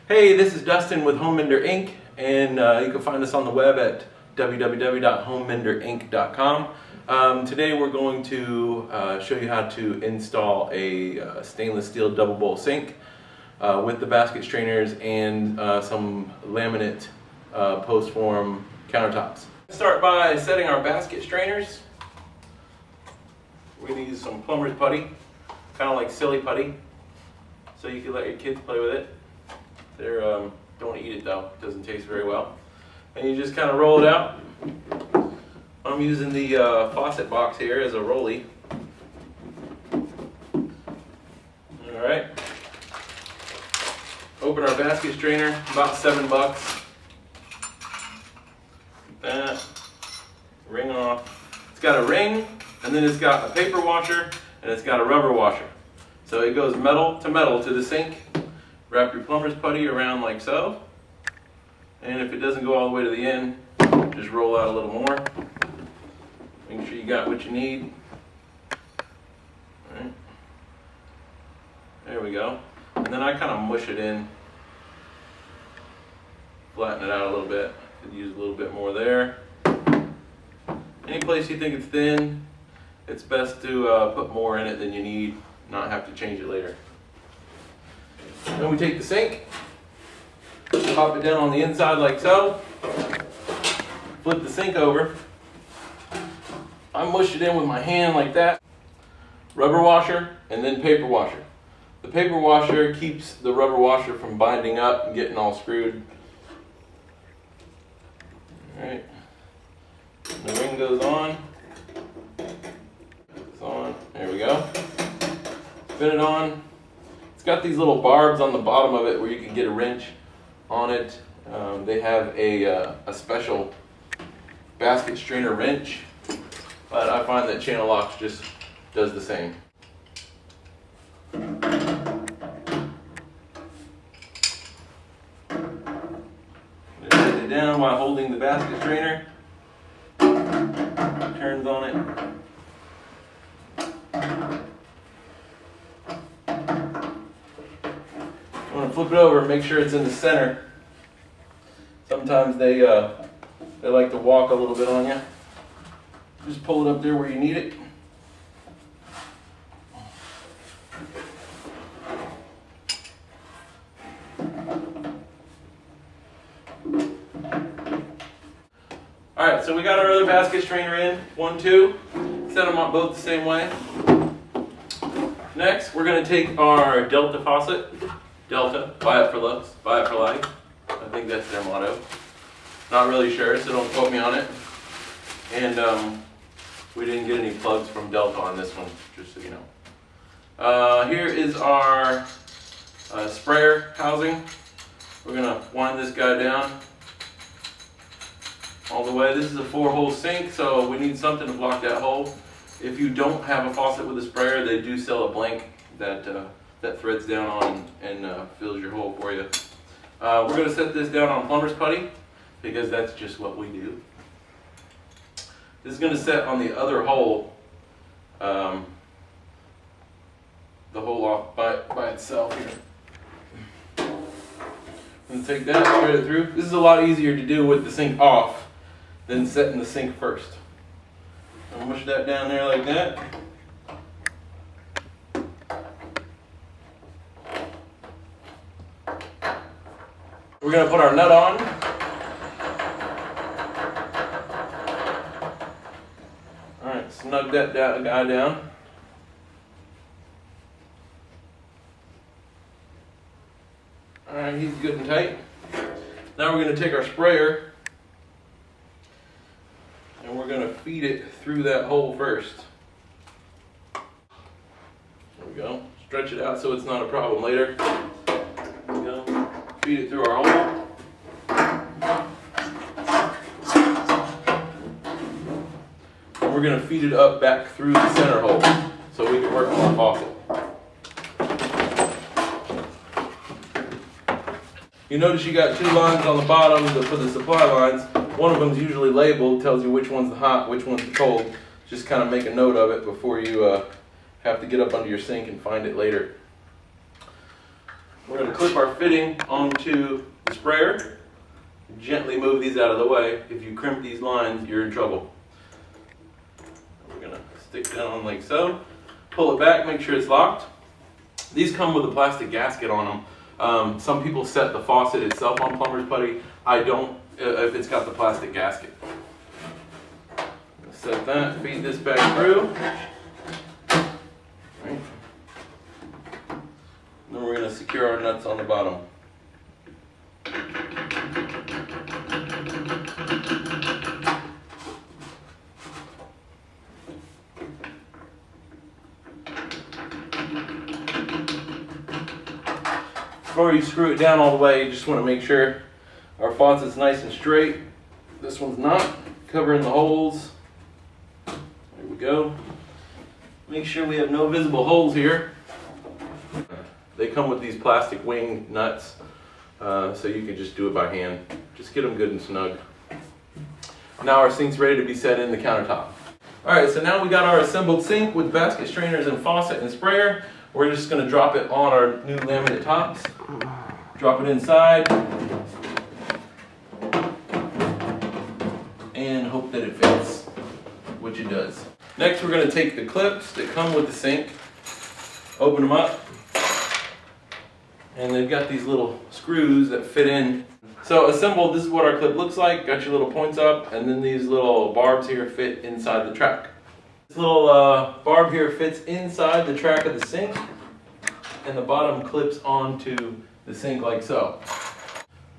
Hey, this is Dustin with Home Mender Inc. and you can find us on the web at www.homemenderinc.com. Today we're going to show you how to install a stainless steel double bowl sink with the basket strainers and some laminate post form countertops. Start by setting our basket strainers. We're going to use some plumber's putty, kind of like silly putty, so you can let your kids play with it. They're don't eat it though, it doesn't taste very well. And you just kind of roll it out. I'm using the faucet box here as a rollie. Alright. Open our basket strainer, about $7. That. Ring off. It's got a ring, and then it's got a paper washer, and it's got a rubber washer. So it goes metal to the sink. Wrap your plumber's putty around like so, and if it doesn't go all the way to the end, just roll out a little more. Make sure you got what you need. All right. There we go. And then I kind of mush it in, flatten it out a little bit. Could use a little bit more there. Any place you think it's thin, it's best to put more in it than you need, not have to change it later. Then we take the sink, pop it down on the inside like so, flip the sink over. I mush it in with my hand like that. Rubber washer and then paper washer. The paper washer keeps the rubber washer from binding up and getting all screwed. Alright, the ring goes on. It's on, there we go. Spin it on. It's got these little barbs on the bottom of it where you can get a wrench on it. They have a special basket strainer wrench, but I find that Channel Locks just does the same. Set it down while holding the basket strainer. Turns on it. Flip it over and make sure it's in the center. Sometimes they like to walk a little bit on you. Just pull it up there where you need it. Alright, so we got our other basket strainer in. 1, 2. Set them up both the same way. Next, we're going to take our Delta faucet. Delta, buy it for looks, buy it for life. I think that's their motto. Not really sure, so don't quote me on it. And we didn't get any plugs from Delta on this one, just so you know. Here is our sprayer housing. We're gonna wind this guy down all the way. This is a 4-hole sink, so we need something to block that hole. If you don't have a faucet with a sprayer, they do sell a blank that threads down on and fills your hole for you. We're going to set this down on plumber's putty because that's just what we do. This is going to set on the other hole, the hole off by itself here. I'm going to take that, thread it through. This is a lot easier to do with the sink off than setting the sink first. I'll mush that down there like that. We're going to put our nut on. Alright, snug that guy down. Alright, he's good and tight. Now we're going to take our sprayer and we're going to feed it through that hole first. There we go. Stretch it out so it's not a problem later. There we go. Feed it through our hole. And we're going to feed it up back through the center hole so we can work on the faucet. You notice you got 2 lines on the bottom for the supply lines. One of them is usually labeled, tells you which one's the hot, which one's the cold. Just kind of make a note of it before you have to get up under your sink and find it later. We're going to clip our fitting onto the sprayer. Gently move these out of the way. If you crimp these lines, you're in trouble. We're going to stick down like so. Pull it back, make sure it's locked. These come with a plastic gasket on them. Some people set the faucet itself on plumber's putty. I don't if it's got the plastic gasket. Set that, feed this back through. Right. Then we're going to secure our nuts on the bottom. Before you screw it down all the way, you just want to make sure our faucet's nice and straight. This one's not, covering the holes. There we go. Make sure we have no visible holes here. They come with these plastic wing nuts, so you can just do it by hand. Just get them good and snug. Now our sink's ready to be set in the countertop. Alright, so now we got our assembled sink with basket strainers and faucet and sprayer. We're just going to drop it on our new laminate tops. Drop it inside. And hope that it fits, which it does. Next we're going to take the clips that come with the sink, open them up, and they've got these little screws that fit in. So assembled, this is what our clip looks like. Got your little points up, and then these little barbs here fit inside the track. This little barb here fits inside the track of the sink, and the bottom clips onto the sink like so.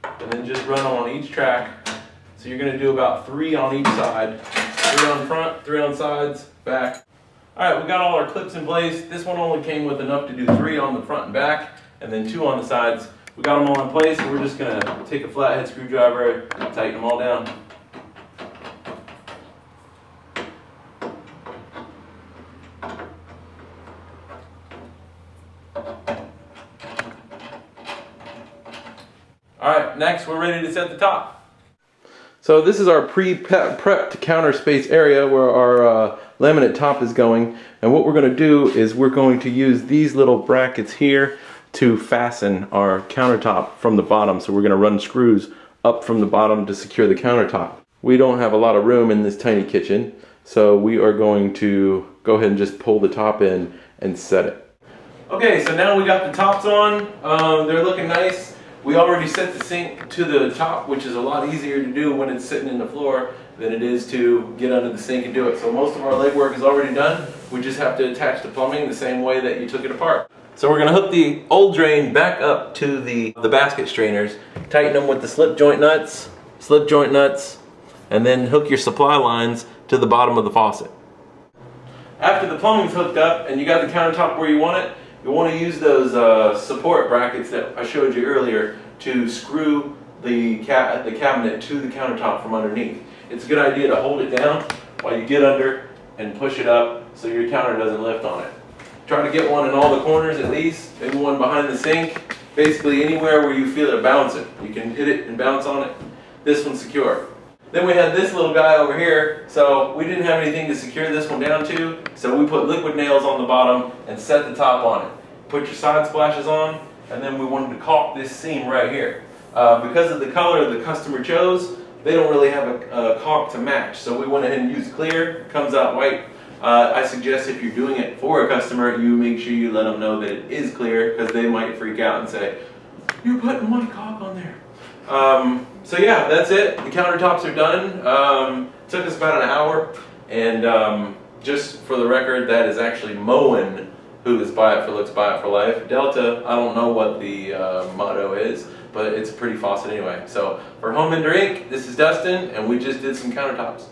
And then just run them on each track. So you're going to do about 3 on each side. 3 on front, 3 on sides, back. Alright, we got all our clips in place. This one only came with enough to do 3 on the front and back, and then 2 on the sides. We got them all in place, and we're just going to take a flathead screwdriver and tighten them all down. Alright, next we're ready to set the top. So this is our pre-prepped counter space area where our laminate top is going, and what we're going to do is we're going to use these little brackets here to fasten our countertop from the bottom. So we're going to run screws up from the bottom to secure the countertop. We don't have a lot of room in this tiny kitchen, so we are going to go ahead and just pull the top in and set it. Okay, so now we got the tops on. They're looking nice. We already set the sink to the top, which is a lot easier to do when it's sitting in the floor than it is to get under the sink and do it. So most of our legwork is already done. We just have to attach the plumbing the same way that you took it apart. So we're going to hook the old drain back up to the basket strainers, tighten them with the slip joint nuts, and then hook your supply lines to the bottom of the faucet. After the plumbing's hooked up and you got the countertop where you want it, you want to use those support brackets that I showed you earlier to screw the cabinet to the countertop from underneath. It's a good idea to hold it down while you get under and push it up so your counter doesn't lift on it. Try to get one in all the corners at least, maybe one behind the sink, basically anywhere where you feel it bouncing. You can hit it and bounce on it. This one's secure. Then we had this little guy over here, so we didn't have anything to secure this one down to, so we put liquid nails on the bottom and set the top on it. Put your side splashes on, and then we wanted to caulk this seam right here. Because of the color the customer chose, they don't really have a caulk to match, so we went ahead and used clear. It comes out white. I suggest if you're doing it for a customer, you make sure you let them know that it is clear, because they might freak out and say, "You're putting white caulk on there." So yeah, that's it. The countertops are done. Took us about an hour, and just for the record, that is actually Moen, who is buy it for looks, buy it for life. Delta, I don't know what the motto is, but it's a pretty faucet anyway. So for Home Mender Inc., this is Dustin, and we just did some countertops.